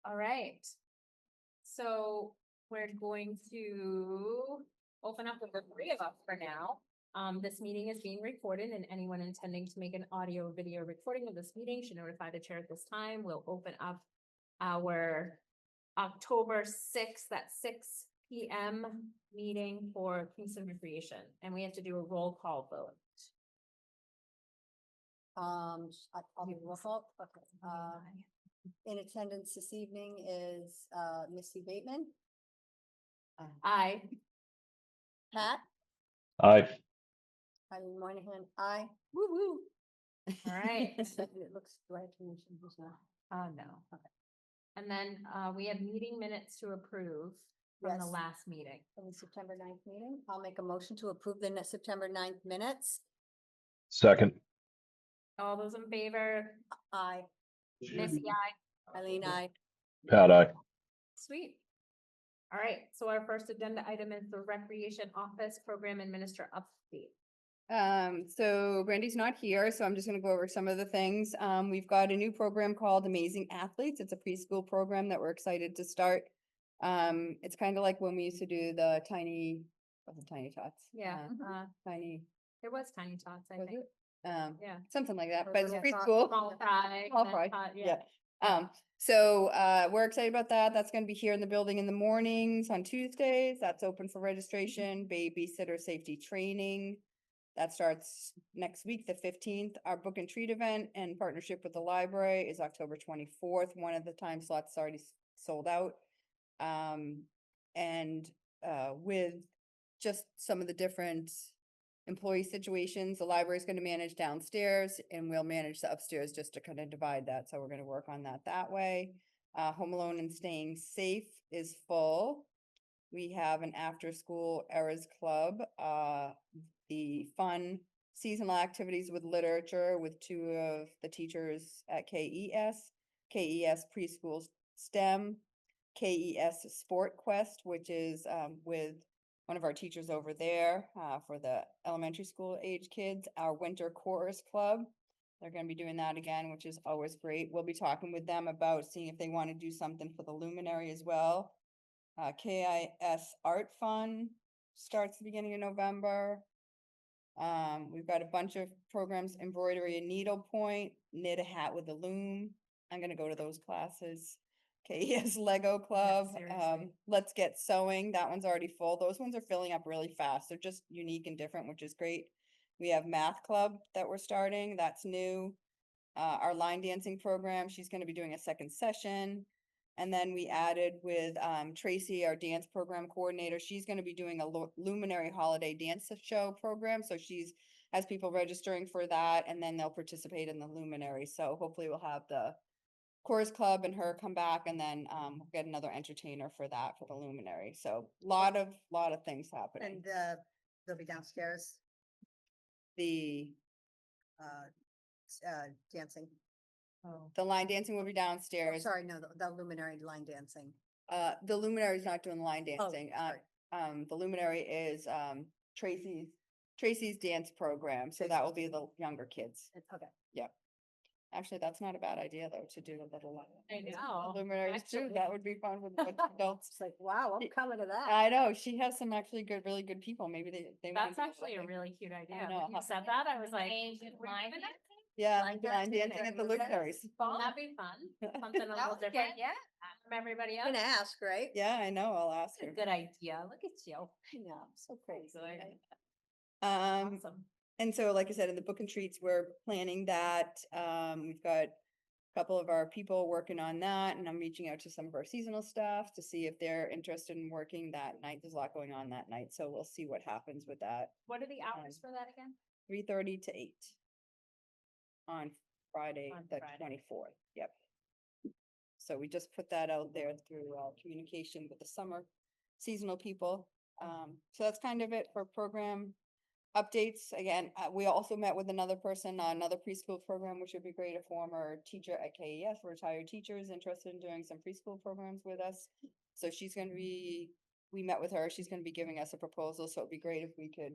All right. So we're going to open up with the three of us for now. This meeting is being recorded and anyone intending to make an audio or video recording of this meeting should notify the chair at this time. We'll open up our October 6th at 6 p.m. meeting for Kingston Recreation, and we have to do a roll call vote. I'll do roll call. Okay. In attendance this evening is Missy Bateman, Aye. Pat, Aye. Eileen Moynihan, aye. Woo woo. All right. It looks, do I have to mention who's not? No. Okay. And then we have meeting minutes to approve from the Yes. last meeting. From the September 9th meeting. I'll make a motion to approve the September 9th minutes. Second. All those in favor? Aye. Missy, aye. Eileen, aye. Pat, aye. Sweet. All right, so our first agenda item is the Recreation Office Program Administrator update. So Brandy's not here, so I'm just gonna go over some of the things. We've got a new program called Amazing Athletes. It's a preschool program that we're excited to start. It's kind of like when we used to do the tiny, was it Tiny Tots? Yeah, Tiny, there was Tiny Tots, I was think. it? Yeah. Something like that, Or but it's Little Tot. preschool. Small fry. Small then fry, tot, yeah. So we're excited about that. That's gonna be here in the building in the mornings on Tuesdays. That's open for registration, babysitter safety training. That starts next week, the 15th. Our book and treat event in partnership with the library is October 24th. One of the time slots is already sold out. With just some of the different employee situations, the library is going to manage downstairs and we'll manage the upstairs just to kind of divide that. So we're going to work on that way. Home Alone and Staying Safe is full. We have an after school errors club, the fun seasonal activities with literature with two of the teachers at KES preschool STEM, KES Sport Quest, which is with one of our teachers over there for the elementary school age kids, our winter chorus club. They're going to be doing that again, which is always great. We'll be talking with them about seeing if they want to do something for the luminary as well. KIS Art Fun starts the beginning of November. We've got a bunch of programs, embroidery and needlepoint, knit a hat with a loom. I'm gonna go to those classes. KES Lego Club, seriously. Let's Get Sewing. That one's already full. Those ones are filling up really fast. They're just unique and different, which is great. We have Math Club that we're starting. That's new. Our line dancing program, she's gonna be doing a second session. And then we added with Tracy, our dance program coordinator, she's gonna be doing a luminary holiday dance show program. So has people registering for that and then they'll participate in the luminary. So hopefully we'll have the chorus club and her come back and then we'll get another entertainer for that for the luminary. So lot of things happening. And they'll be downstairs, The dancing. the line dancing will be Oh, downstairs. sorry, no, the luminary line dancing. The luminary is not doing line Oh, dancing. sorry. The luminary is Tracy's dance program, so that will be the younger kids. Okay. Actually, that's not a bad idea though, to do a little I know. luminaries too. actually. That would be fun with adults. It's like, wow, I'm coming to that. I know, she has some actually really good people. Maybe they. wanna That's do actually a something. really cute idea. I know, When you how- said that, I was like, Yeah, Line line dancing dancing at the during luminaries. that'd be fun. Something a little different. Yeah. From everybody You else. can ask, right? Yeah, I know, I'll ask That's a her. good idea. Look at you. I know, so crazy. Good. Um, And so, like I said, in the book and treats, we're planning that. We've got a couple of our people working on that, and I'm reaching out to some of our seasonal staff to see if they're interested in working that night. There's a lot going on that night, so we'll see what happens with that. What are the hours for that again? 3:30 to 8 on Friday, On the Friday. 24th. Yep. So we just put that out there through communication with the summer seasonal people. So that's kind of it for program updates. Again, we also met with another person, another preschool program, which would be great. A former teacher at KES, retired teacher, is interested in doing some preschool programs with us. So we met with her. She's going to be giving us a proposal. So it'd be great if we could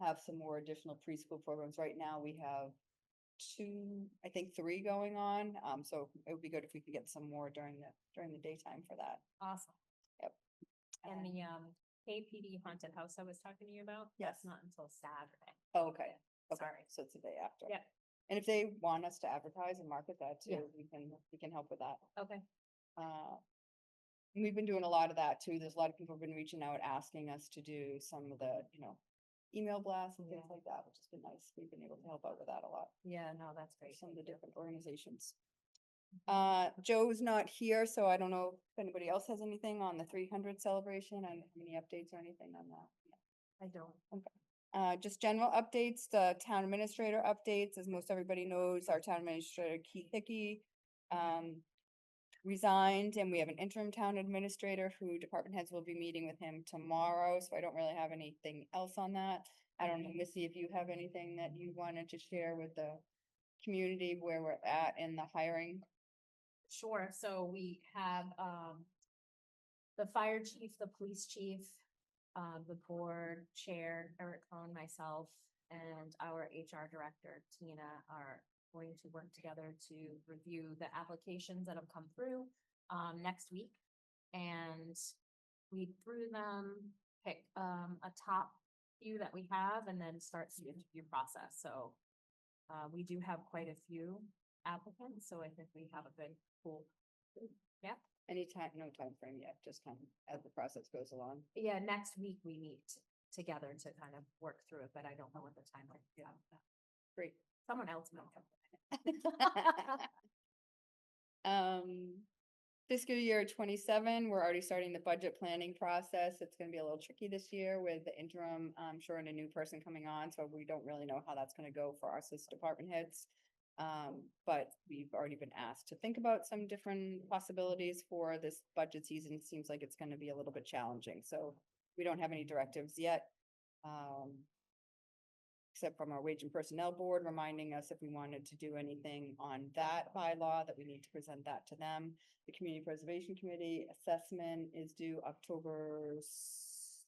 have some more additional preschool programs. Right now we have I think 3 going on. So it would be good if we could get some more during the daytime for that. Awesome. Yep. And the KPD haunted house I was talking to you about? Yes. That's not until Saturday. Oh, okay. Okay, Sorry. so it's the day after. Yeah. And if they want us to advertise and market that Yeah. too, we can help with that. Okay. We've been doing a lot of that too. There's a lot of people have been reaching out, asking us to do some of the, email blasts and things Yeah. like that, which has been nice. We've been able to help out with that a lot. Yeah, no, that's For great. some of the different organizations. Mm-hmm. Joe's not here, so I don't know if anybody else has anything on the 300 celebration. I don't have any updates or anything on that. I don't. Just general updates, the town administrator updates, as most everybody knows, our town administrator Keith Hickey resigned, and we have an interim town administrator who department heads will be meeting with him tomorrow, so I don't really have anything else on that. I don't know, Missy, if you have anything that you wanted to share with the community where we're at in the hiring. Sure, so we have, the fire chief, the police chief, the board chair, Eric Cohn, myself, and our HR director, Tina, are going to work together to review the applications that have come through, next week. And read through them, pick, a top few that we have, and then start the interview process, so. We do have quite a few applicants, so I think we have a good pool. Yeah, No time frame yet, just kind of as the process goes along. yeah, next week we meet together to kind of work through it, but I don't know what the timeline is. Yeah. Great. Someone else might come. Fiscal year 27, we're already starting the budget planning process. It's gonna be a little tricky this year with the interim, sure, and a new person coming on, so we don't really know how that's gonna go for our department heads. But we've already been asked to think about some different possibilities for this budget season. It seems like it's gonna be a little bit challenging, so we don't have any directives yet. Except from our wage and personnel board reminding us if we wanted to do anything on that bylaw, that we need to present that to them. The Community Preservation Committee assessment is due October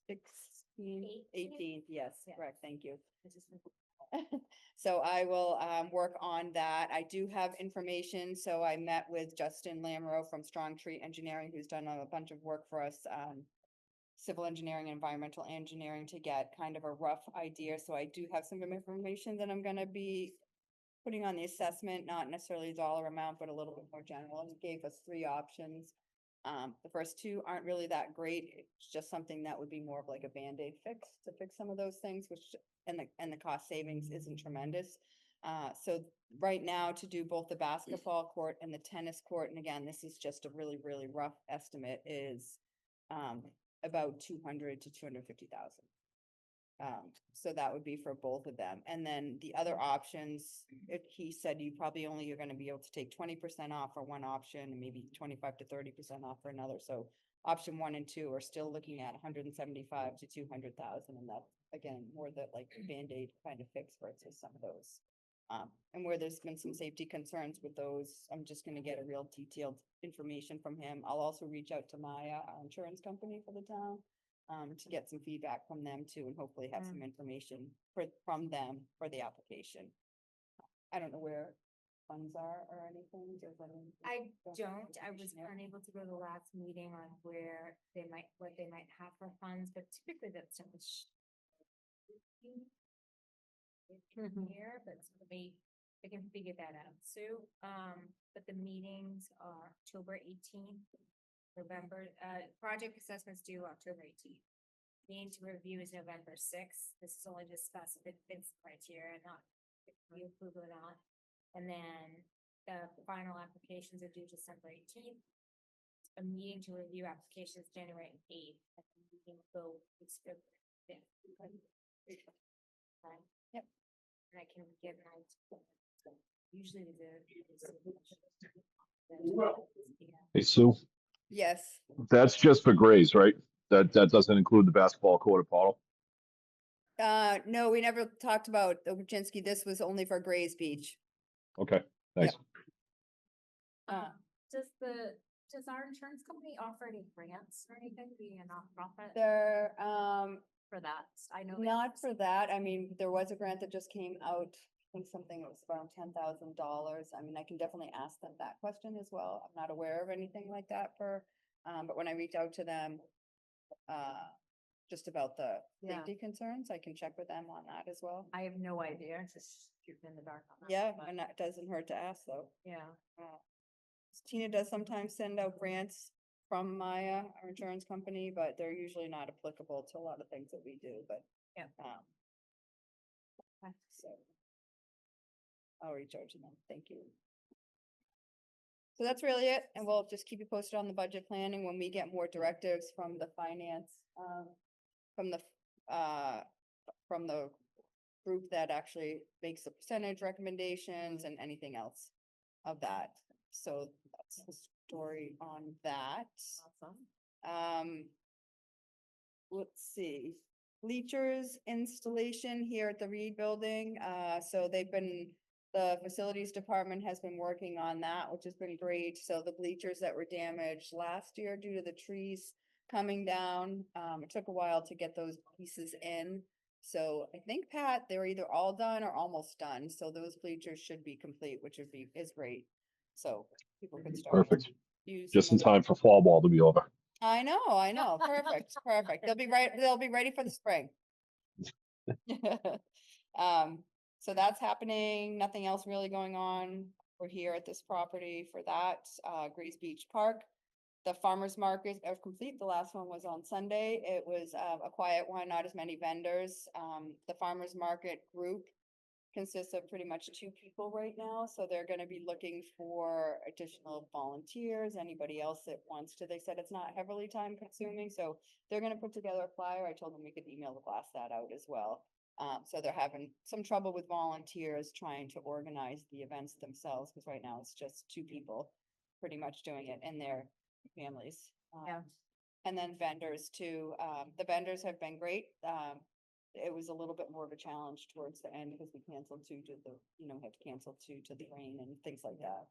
16th, 18th, yes, Yeah. correct, thank you. It's just- So I will work on that. I do have information, so I met with Justin Lamoureux from Strong Tree Engineering, who's done a bunch of work for us, civil engineering and environmental engineering, to get kind of a rough idea. So I do have some information that I'm gonna be putting on the assessment, not necessarily dollar amount, but a little bit more general. And he gave us 3 options. The first 2 aren't really that great. It's just something that would be more of like a Band-Aid fix to fix some of those things, which, and the cost savings isn't tremendous. So right now, to do both the basketball court and the tennis court, and again, this is just a really, really rough estimate, is about 200 to 250,000. So that would be for both of them. And then the other options, he said you probably only are gonna be able to take 20% off for one option and maybe 25 to 30% off for another. So option 1 and 2 are still looking at 175 to 200,000, and that's again more the like Band-Aid kind of fix versus some of those. And where there's been some safety concerns with those, I'm just gonna get a real detailed information from him. I'll also reach out to Maya, our insurance company for the town, to get some feedback from them too, and hopefully have some information from them for the application. I don't know where funds are or anything. I don't, I was unable to go to the last meeting on where what they might have for funds, but typically that stuff is. Here, but I can figure that out, Sue, but the meetings are October 18th. November, project assessments due October 18th. Meeting to review is November 6th, this is only discussed if it fits criteria, not if you approve it or not. And then the final applications are due December 18th. A meeting to review applications January 8th, and the meeting will be February 5th. Yep. And I can get my, usually Hey, Sue, Yes, that's just for Grays, right? That doesn't include the basketball court at Paul? no, we never talked about Obuchinsky. This was only for Grays Beach. Okay, thanks. Does our insurance company offer any grants or anything, being a nonprofit They're, for that? I know. not for that. I mean, there was a grant that just came out, I think something that was around $10,000. I mean, I can definitely ask them that question as well. I'm not aware of anything like that for, but when I reach out to them, just about the Yeah. safety concerns, I can check with them on that as well. I have no idea, it's just shooting in the dark on that. Yeah, but and that doesn't hurt to ask though. Yeah, Tina does sometimes send out grants from Maya, our insurance company, but they're usually not applicable to a lot of things that we do, but. Yeah. So. I'll reach out to them. Thank you. So that's really it, and we'll just keep you posted on the budget planning when we get more directives from the finance, from the group that actually makes the percentage recommendations and anything else of that. So that's the story on that. awesome. Let's see, bleachers installation here at the Reed Building. So the facilities department has been working on that, which has been great. So the bleachers that were damaged last year due to the trees coming down, it took a while to get those pieces in. So I think, Pat, they're either all done or almost done. So those bleachers should be complete, which is great. So people can start. Perfect. Use Just some in of time for fall ball to be over. I know, perfect, perfect. They'll be ready for the spring. So that's happening, nothing else really going on. We're here at this property for that, Grays Beach Park. The farmer's market are complete, the last one was on Sunday, it was a quiet one, not as many vendors. The farmer's market group consists of pretty much 2 people right now, so they're gonna be looking for additional volunteers, anybody else that wants to. They said it's not heavily time consuming, so they're gonna put together a flyer. I told them we could email the blast that out as well. So they're having some trouble with volunteers trying to organize the events themselves, because right now it's just 2 people pretty much doing it and their families. Yeah. And then vendors too. The vendors have been great. It was a little bit more of a challenge towards the end because we canceled due to had to cancel due to the rain and things like that.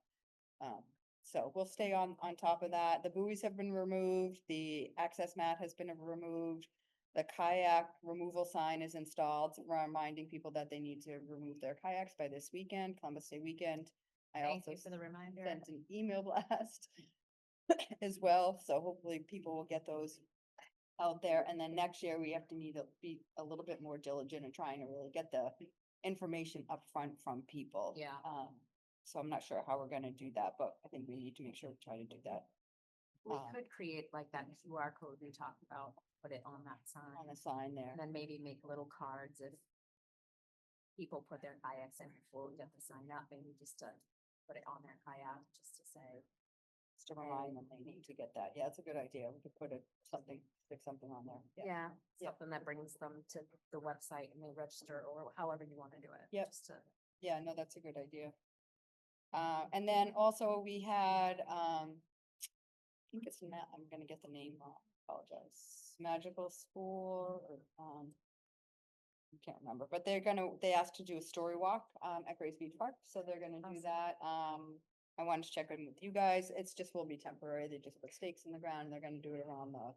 So we'll stay on top of that. The buoys have been removed. The access mat has been removed. The kayak removal sign is installed, reminding people that they need to remove their kayaks by this weekend, Columbus Day weekend. I Thank also you for the reminder. sent an email blast as well, so hopefully people will get those out there. And then next year we have to need to be a little bit more diligent in trying to really get the information upfront from people. Yeah. So I'm not sure how we're gonna do that, but I think we need to make sure we try to do that We could create like that QR code we talked about, put it on that sign, on the sign there. and then maybe make little cards if people put their kayaks in before we get the sign up, maybe just to put it on their kayak, just to say. Just to remind them they need to get that. Yeah, it's a good idea. We could put stick something on there. Yeah, Yeah. something that brings them to the website and they register, or however you wanna do it. Yep. just to- Yeah, no, that's a good idea. And then also we had, I think it's I'm gonna get the name wrong, apologize. Magical School or, I can't remember, but they asked to do a story walk, at Grays Beach Park, so they're gonna do Awesome. that. I wanted to check in with you guys. It's just will be temporary. They just put stakes in the ground and they're gonna do it around the,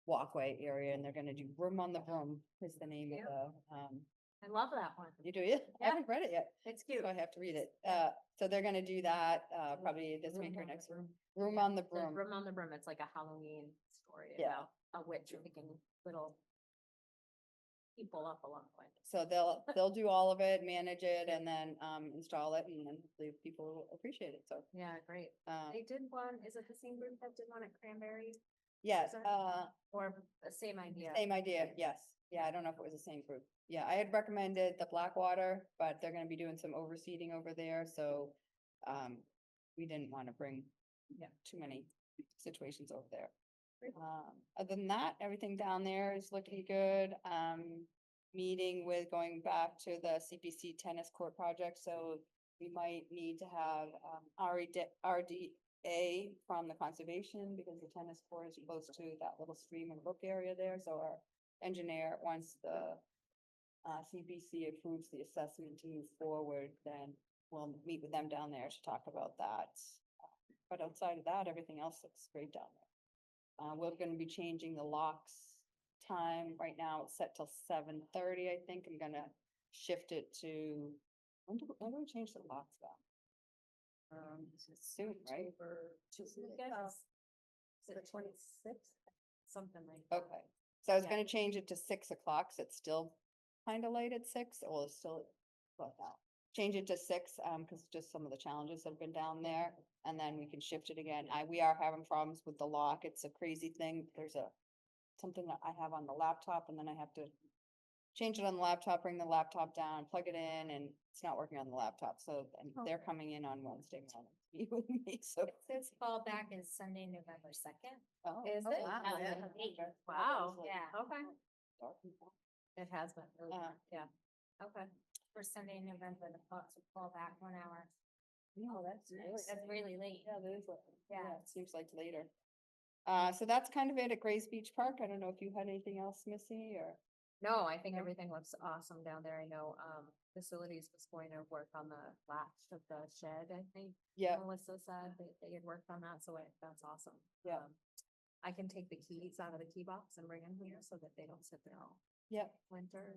walkway area, and they're gonna do Room on the Broom is the name of the, I love that one. you do it? I Yeah. haven't read it yet. It's cute. So I have to read it. Yeah. So they're gonna do that, probably this week or next week. Room on the The Broom. Room on the Broom, it's like a Halloween story Yeah. about a witch picking little people up along the way. So they'll do all of it, manage it, and then, install it, and then hopefully people will appreciate it, so. Yeah, great. Um, They did one, is it the same group that did one at Cranberry? yes, it? Or the same idea? same idea, yes. Yeah, I don't know if it was the same group. Yeah, I had recommended the Blackwater, but they're gonna be doing some overseeding over there, so, we didn't wanna bring, too many situations over there. Great. Other than that, everything down there is looking good. Meeting with going back to the CPC tennis court project, so we might need to have, RDA from the conservation, because the tennis court is close to that little stream and brook area there, so our engineer, once the CPC approves the assessment to move forward, then we'll meet with them down there to talk about that. But outside of that, everything else looks great down there. We're gonna be changing the locks time. Right now it's set till 7:30, I think. I'm gonna shift it to, when do we change the locks back? Soon, right? The 26th? Something like that. Okay, so I was Yeah. gonna change it to 6 o'clock, so it's still kind of late at 6, or it's still, well, no. Change it to 6, cause just some of the challenges have been down there, and then we can shift it again. We are having problems with the lock. It's a crazy thing. There's something that I have on the laptop, and then I have to change it on the laptop, bring the laptop down, plug it in, and it's not working on the laptop, so, and they're coming in on Wednesday morning to meet with me, so. It says fall back is Sunday, November 2nd. Oh, Is oh, it? wow, Wow, yeah. that's late. Wow. Yeah. Okay. Dark and dark. It has been, really Uh, dark, yeah. Okay. For Sunday, November, the clocks will fall back 1 hour. No, that's really. That's really late. Yeah, that is, yeah, Yeah. it seems like later. So that's kind of it at Grays Beach Park. I don't know if you had anything else, Missy, or? No, I think No? everything looks awesome down there. I know, facilities was going to work on the latch of the shed, I think. Yeah, Melissa said they had worked on that, so that's awesome. Yeah. I can take the keys out of the key box and bring them here so that they don't sit there all yeah. winter.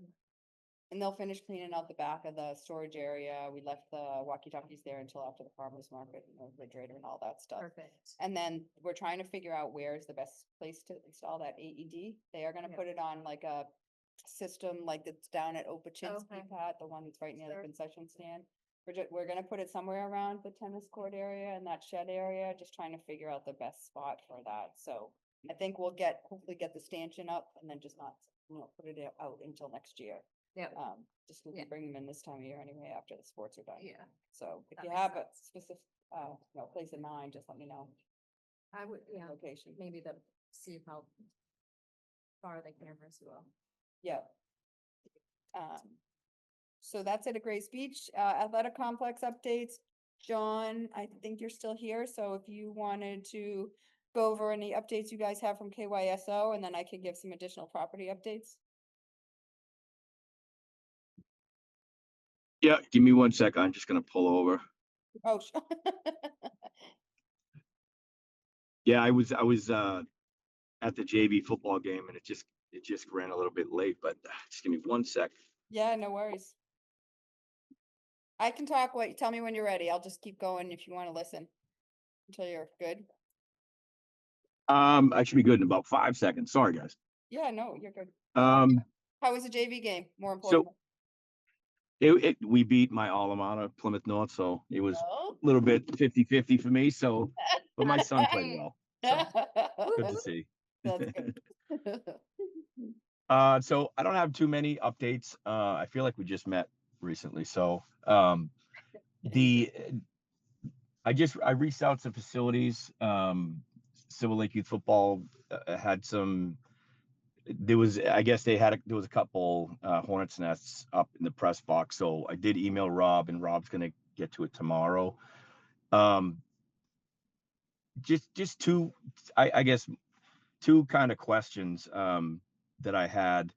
And they'll finish cleaning out the back of the storage area. We left the walkie-talkies there until after the farmer's market and the refrigerator and all that stuff. Perfect. And then we're trying to figure out where is the best place to install that AED. They are gonna Yeah. put it on like a system like it's down at Opachinski, Okay. Pat, the one that's right near Sure. the concession stand. We're gonna put it somewhere around the tennis court area and that shed area, just trying to figure out the best spot for that. So I think we'll hopefully get the stanchion up and then just not, put it out until next year. Yeah. Just we'll Yeah. be bringing them in this time of year anyway, after the sports are done. Yeah. So if That you makes have a specific, place in mind, just let me know. I would, yeah, Location. maybe see how far the cameras will. Yeah. So that's it at Grace Beach, athletic complex updates. John, I think you're still here, so if you wanted to go over any updates you guys have from KYSO, and then I can give some additional property updates. Yeah, give me 1 sec. I'm just gonna pull over. Oh, Yeah, I was at the JV football game and it just ran a little bit late, but just give me 1 sec. yeah, no worries. I can talk, tell me when you're ready. I'll just keep going if you want to listen until you're good. I should be good in about 5 seconds. Sorry, guys. Yeah, no, you're good. Um, How was the JV game? More So- important. we beat my alma mater, Plymouth North, so it was Oh. a little bit 50-50 for me. So, but my son played well. So good to see. That's good. So I don't have too many updates. I feel like we just met recently. So, I reached out to facilities. Silver Lake Youth Football had some. There was a couple hornets nests up in the press box. So I did email Rob, and Rob's gonna get to it tomorrow. Just two, I guess, two kind of questions that I had.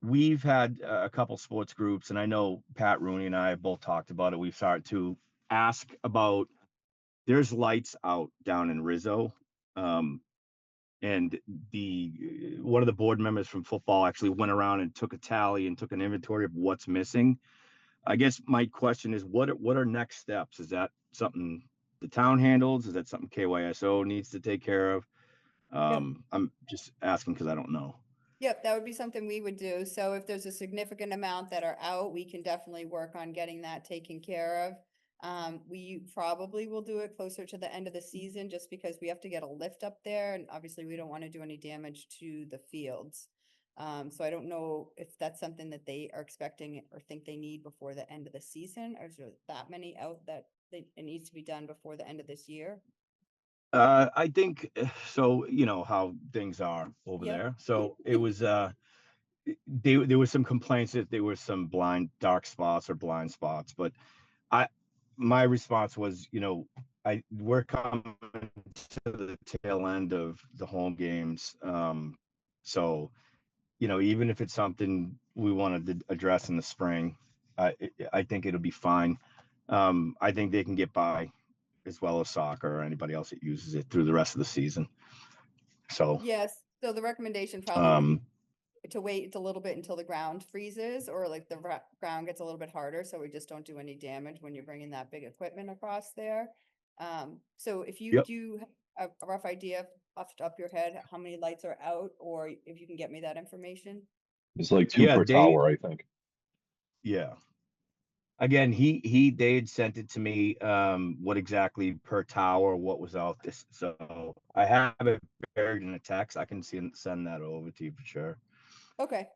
We've had a couple sports groups, and I know Pat Rooney and I have both talked about it. We've started to ask about, there's lights out down in Rizzo. And one of the board members from football actually went around and took a tally and took an inventory of what's missing. I guess my question is, what are next steps? Is that something the town handles? Is that something KYSO needs to take care of? I'm just asking because I don't know. Yep, that would be something we would do. So if there's a significant amount that are out, we can definitely work on getting that taken care of. We probably will do it closer to the end of the season, just because we have to get a lift up there, and obviously we don't want to do any damage to the fields. So I don't know if that's something that they are expecting or think they need before the end of the season, or is there that many out that it needs to be done before the end of this year? I think so. You know how things are over Yep. there. So it was. There was some complaints that there were some dark spots or blind spots, but my response was, we're coming to the tail end of the home games. So, even if it's something we wanted to address in the spring, I think it'll be fine. I think they can get by, as well as soccer or anybody else that uses it, through the rest of the season. So, Yes, so the recommendation probably would be to wait a little bit until the ground freezes or like the ground gets a little bit harder, so we just don't do any damage when you're bringing that big equipment across there. So if you Yep. do have a rough idea off the top of your head, how many lights are out, or if you can get me that information? It's like two Yeah, per tower, I think. Yeah. Again, they had sent it to me, what exactly per tower, what was out this, so I have it buried in a text. I can send that over to you for sure. Okay,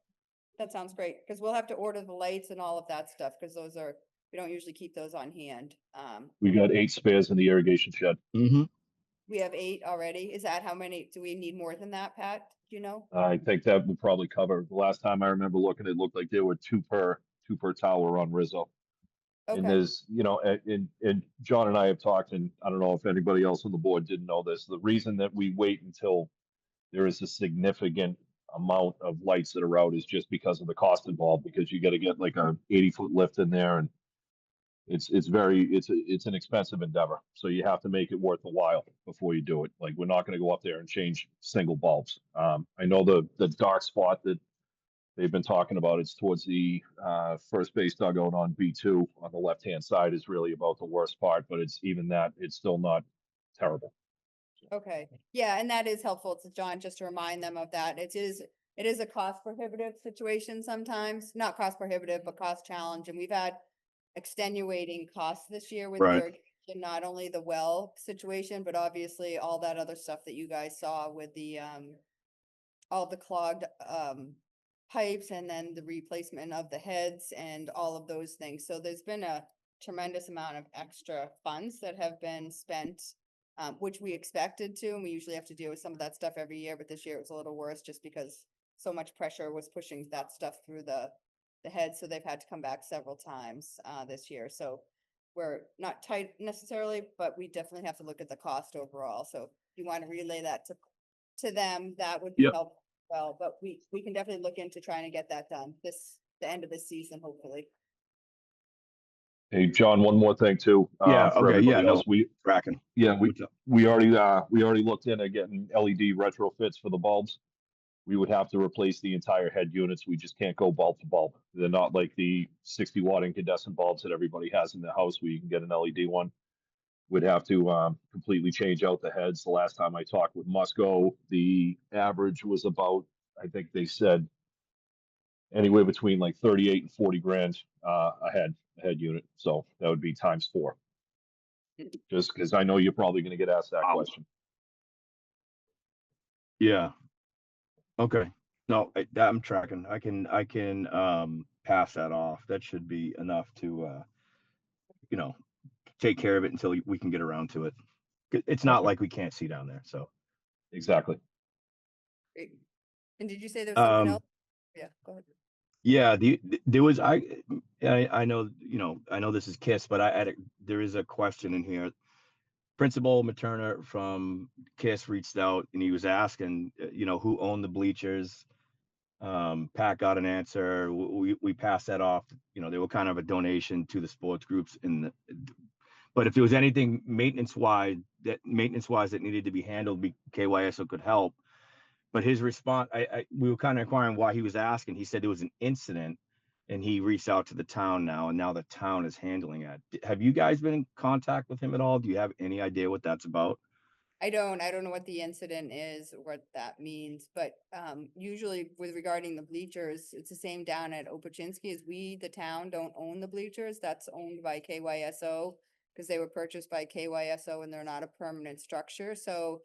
that sounds great, because we'll have to order the lights and all of that stuff, because we don't usually keep those on hand. We got 8 spares in the irrigation shed. Mm-hmm. We have 8 already. Is that how many? Do we need more than that, Pat? Do you know? I think that would probably cover. The last time I remember looking, it looked like there were two per tower on Rizzo. And Okay, there's, and John and I have talked, and I don't know if anybody else on the board didn't know this. The reason that we wait until there is a significant amount of lights that are out is just because of the cost involved, because you got to get like a 80-foot lift in there, and it's an expensive endeavor. So you have to make it worth the while before you do it. Like, we're not going to go up there and change single bulbs. I know the dark spot that they've been talking about, it's towards the first base dugout on B2 on the left-hand side, is really about the worst part, but it's even that, it's still not terrible. okay. Yeah, and that is helpful to John, just to remind them of that. It is a cost prohibitive situation sometimes, not cost prohibitive, but cost challenge. And we've had extenuating costs this year with Right. irrigation, not only the well situation, but obviously all that other stuff that you guys saw with the all the clogged pipes and then the replacement of the heads and all of those things. So there's been a tremendous amount of extra funds that have been spent, which we expected to, and we usually have to deal with some of that stuff every year, but this year it was a little worse just because so much pressure was pushing that stuff through the head, so they've had to come back several times this year. So we're not tight necessarily, but we definitely have to look at the cost overall. So if you want to relay that to them, that would be Yep. helpful. Well, but we can definitely look into trying to get that done the end of this season, hopefully. Hey, John, one more thing too. Yeah, For okay, yeah, everybody no, else, we tracking. What's up? we already looked in at getting LED retrofits for the bulbs. We would have to replace the entire head units. We just can't go bulb to bulb. They're not like the 60-watt incandescent bulbs that everybody has in their house where you can get an LED one. We'd have to completely change out the heads. The last time I talked with Musco, the average was about, I think they said, anywhere between like 38 and 40 grand a head unit. So that would be times 4. Just because I know you're probably going to get asked that Wow. question. Yeah. Okay. No, I'm tracking. I can pass that off. That should be enough to take care of it until we can get around to it. It's not Okay. like we can't see down there. So Exactly. Great. And did you say there was something Um, else? Yeah, go ahead. yeah, there was I know, I know this is KISS, but there is a question in here. Principal Materna from KISS reached out and he was asking, who owned the bleachers. Pat got an answer. We passed that off. They were kind of a donation to the sports groups but if there was anything maintenance wise that needed to be handled, KYSO could help. But his response, we were kind of inquiring why he was asking. He said there was an incident and he reached out to the town now, and now the town is handling it. Have you guys been in contact with him at all? Do you have any idea what that's about? I don't know what the incident is, or what that means, but usually with regarding the bleachers, it's the same down at Opachinski as the town, don't own the bleachers. That's owned by KYSO because they were purchased by KYSO and they're not a permanent structure. So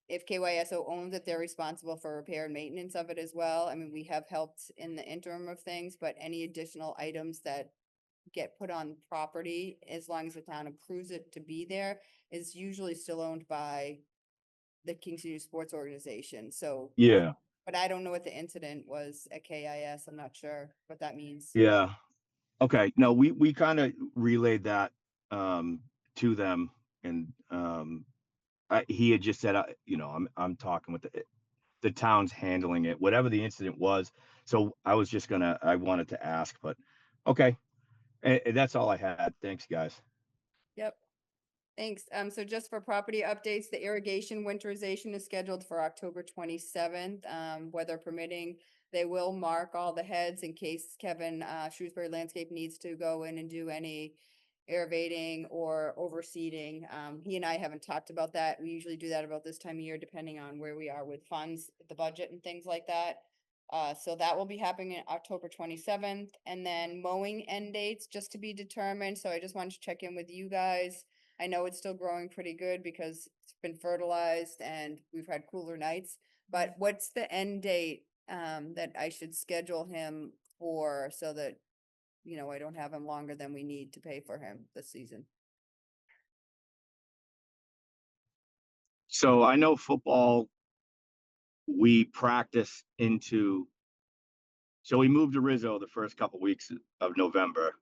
if KYSO owns it, they're responsible for repair and maintenance of it as well. I mean, we have helped in the interim of things, but any additional items that get put on property, as long as the town approves it to be there, is usually still owned by the Kingston Youth Sports Organization. So, Yeah. but I don't know what the incident was at KIS. I'm not sure what that means. Yeah. Okay. No, we kind of relayed that to them, and he had just said, I'm talking with the town's handling it, whatever the incident was. So I wanted to ask, but okay. And that's all I had. Thanks, guys. Yep. Thanks. So just for property updates, the irrigation winterization is scheduled for October 27th, weather permitting. They will mark all the heads in case Kevin, Shrewsbury Landscape needs to go in and do any aerating or overseeding. He and I haven't talked about that. We usually do that about this time of year, depending on where we are with funds, the budget and things like that. So that will be happening October 27th, and then mowing end dates just to be determined. So I just wanted to check in with you guys. I know it's still growing pretty good because it's been fertilized and we've had cooler nights. But what's the end date that I should schedule him for so that, you know, I don't have him longer than we need to pay for him this season? So I know football, we practice into, so we moved to Rizzo the first couple weeks of November.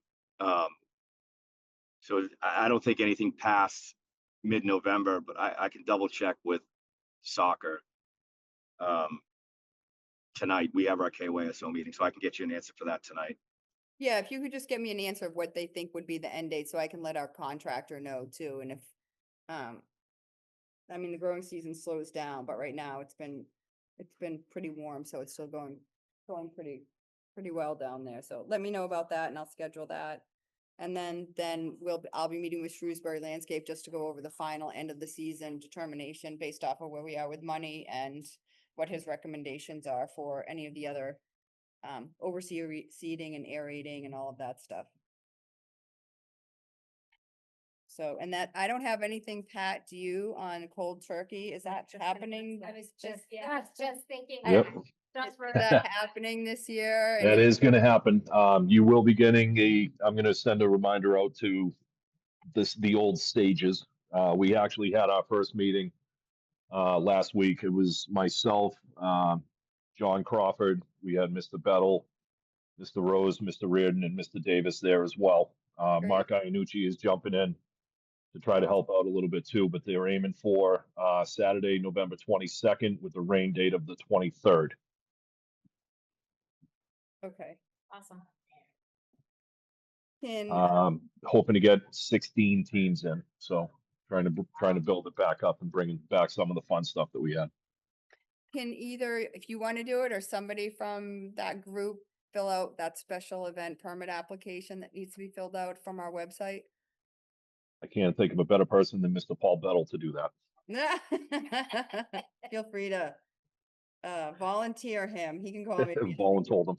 So I don't think anything past mid-November, but I can double check with soccer. Tonight, we have our KYSO meeting, so I can get you an answer for that tonight. Yeah, if you could just give me an answer of what they think would be the end date, so I can let our contractor know too, and if, I mean, the growing season slows down, but right now it's been pretty warm, so it's still going pretty well down there, so let me know about that and I'll schedule that. And then I'll be meeting with Shrewsbury Landscape just to go over the final end of the season determination based off of where we are with money and what his recommendations are for any of the other seeding and aerating and all of that stuff. So, and that, I don't have anything, Pat, do you on cold turkey? Is that happening? I was just thinking. Yep. Just for Is that happening this year? And That if- is gonna happen. You will be getting I'm gonna send a reminder out to the old stages. We actually had our first meeting last week. It was myself, John Crawford. We had Mr. Bettle, Mr. Rose, Mr. Reardon, and Mr. Davis there as well. Mark Iannucci is jumping in to try to help out a little bit too, but they're aiming for Saturday, November 22nd with the rain date of the 23rd. Okay. Awesome. Hoping to get 16 teams in, so trying to build it back up and bringing back some of the fun stuff that we had. Can either, if you want to do it, or somebody from that group fill out that special event permit application that needs to be filled out from our website? I can't think of a better person than Mr. Paul Bettle to do that. Feel free to volunteer him. He can call me. Volun told him.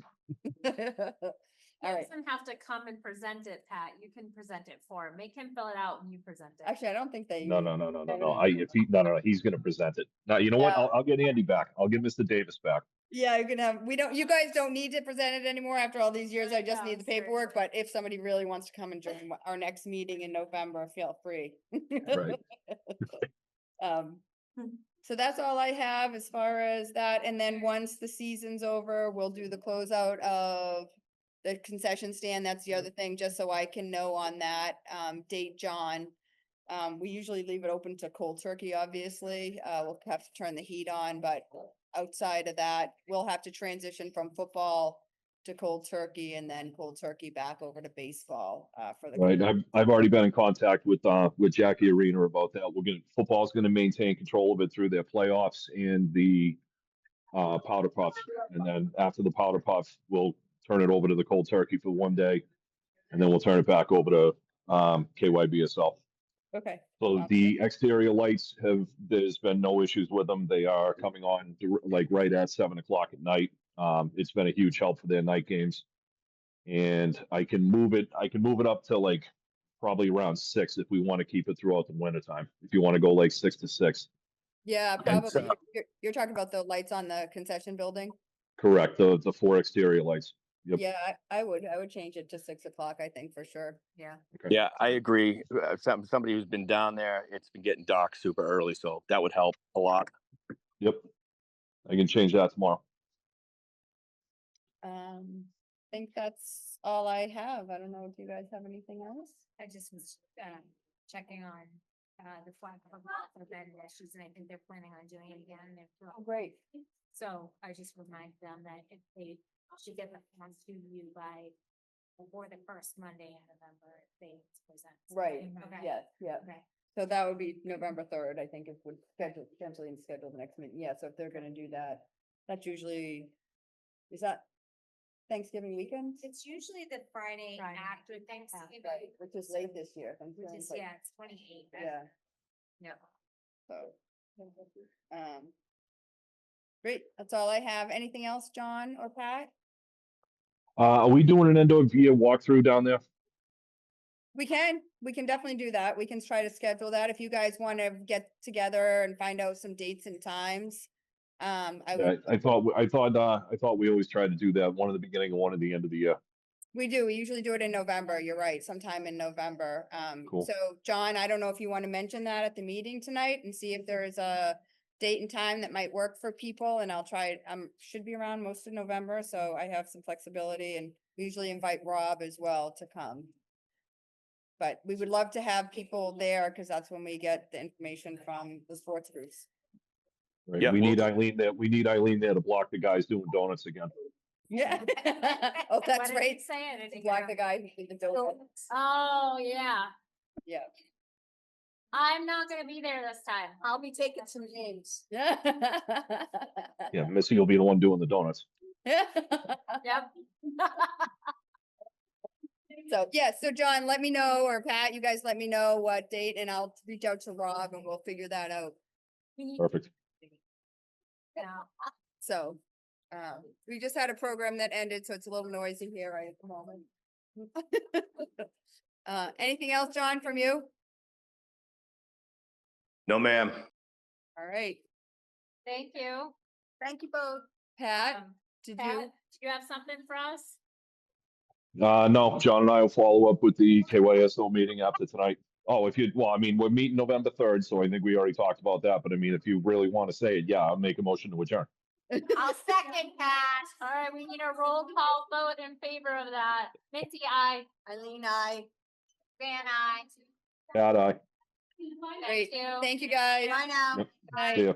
All He right. doesn't have to come and present it, Pat. You can present it for him. Make him fill it out and you present it. Actually, I don't think they. No. No. He's gonna present it. Now, you know what? I'll get Andy back. I'll get Mr. Davis back. Yeah, you can have, you guys don't need to present it anymore after all these years. I just No, need the paperwork, seriously. but if somebody really wants to come and join our next meeting in November, feel free. Right. Um, so that's all I have as far as that. And then once the season's over, we'll do the closeout of the concession stand. That's the other thing, just so I can know on that, date, John. We usually leave it open to cold turkey, obviously. We'll have to turn the heat on, but outside of that, we'll have to transition from football to cold turkey and then cold turkey back over to baseball, for the. Right. I've already been in contact with Jackie Arena about that. Football's gonna maintain control of it through their playoffs and the powder puff. And then after the powder puff, we'll turn it over to the cold turkey for one day. And then we'll turn it back over to KYBSL. Okay. So the exterior lights there's been no issues with them. They are coming on like right at 7 o'clock at night. It's been a huge help for their night games. And I can move it up to like probably around 6 if we want to keep it throughout the winter time. If you want to go like 6 to 6. Yeah, And probably. You're talking about the lights on the concession building? Correct. The 4 exterior lights. Yep. Yeah, I would change it to 6 o'clock, I think, for sure. Yeah. Okay. Yeah, I agree. Somebody who's been down there, it's been getting dark super early, so that would help a lot. Yep. I can change that tomorrow. I think that's all I have. I don't know if you guys have anything else? I just was checking on the flag event issues, and I think they're planning on doing it again. Oh, great. So I just remind them that if they should get the forms to you before the first Monday in November, if they present. Right, Okay. yes, yeah. Okay. So that would be November 3rd, I think, if we schedule the next meeting. Yeah, so if they're gonna do that, that's usually Is that Thanksgiving weekend? It's usually the Friday Friday. after Thanksgiving. Right, which is late this year. Which is, yeah, it's 28th. Yeah, No. so. Great, that's all I have. Anything else, John or Pat? Are we doing an end of year walkthrough down there? We can definitely do that. We can try to schedule that if you guys want to get together and find out some dates and times. I Yeah, would, I thought we always tried to do that, one at the beginning and one at the end of the year. we do, we usually do it in November. You're right, sometime in November. Cool. So John, I don't know if you want to mention that at the meeting tonight and see if there is a date and time that might work for people, and I'll try, should be around most of November, so I have some flexibility, and we usually invite Rob as well to come. But we would love to have people there, because that's when we get the information from the sports groups. Right? Yeah, We we'll need do. Eileen there. We need Eileen there to block the guys doing donuts again. Yeah. Oh, What that's did he right. say? I didn't Block hear. the guy who did the donuts. Oh, yeah. Yeah. I'm not gonna be there this time. I'll be taking some names. Yeah. Yeah, Missy will be the one doing the donuts. Yep. So, yeah, so John, let me know, or Pat, you guys let me know what date, and I'll reach out to Rob and we'll figure that out. Perfect. Yeah. So, we just had a program that ended, so it's a little noisy here right at the moment. Anything else, John, from you? No, ma'am. All right, Thank you. Thank you both. Pat, Um, did Pat, you? do you have something for us? No, John and I will follow up with the KYSO meeting after tonight. Oh, well, I mean, we're meeting November 3rd, so I think we already talked about that, but I mean, if you really want to say it, yeah, I'll make a motion to adjourn. I'll second that. All right, we need a roll call vote in favor of that. Minty, aye. Eileen, I. Van, aye. Pat, aye. Thank Great. you. Thank you, guys. Bye now. Yep. Bye. See ya.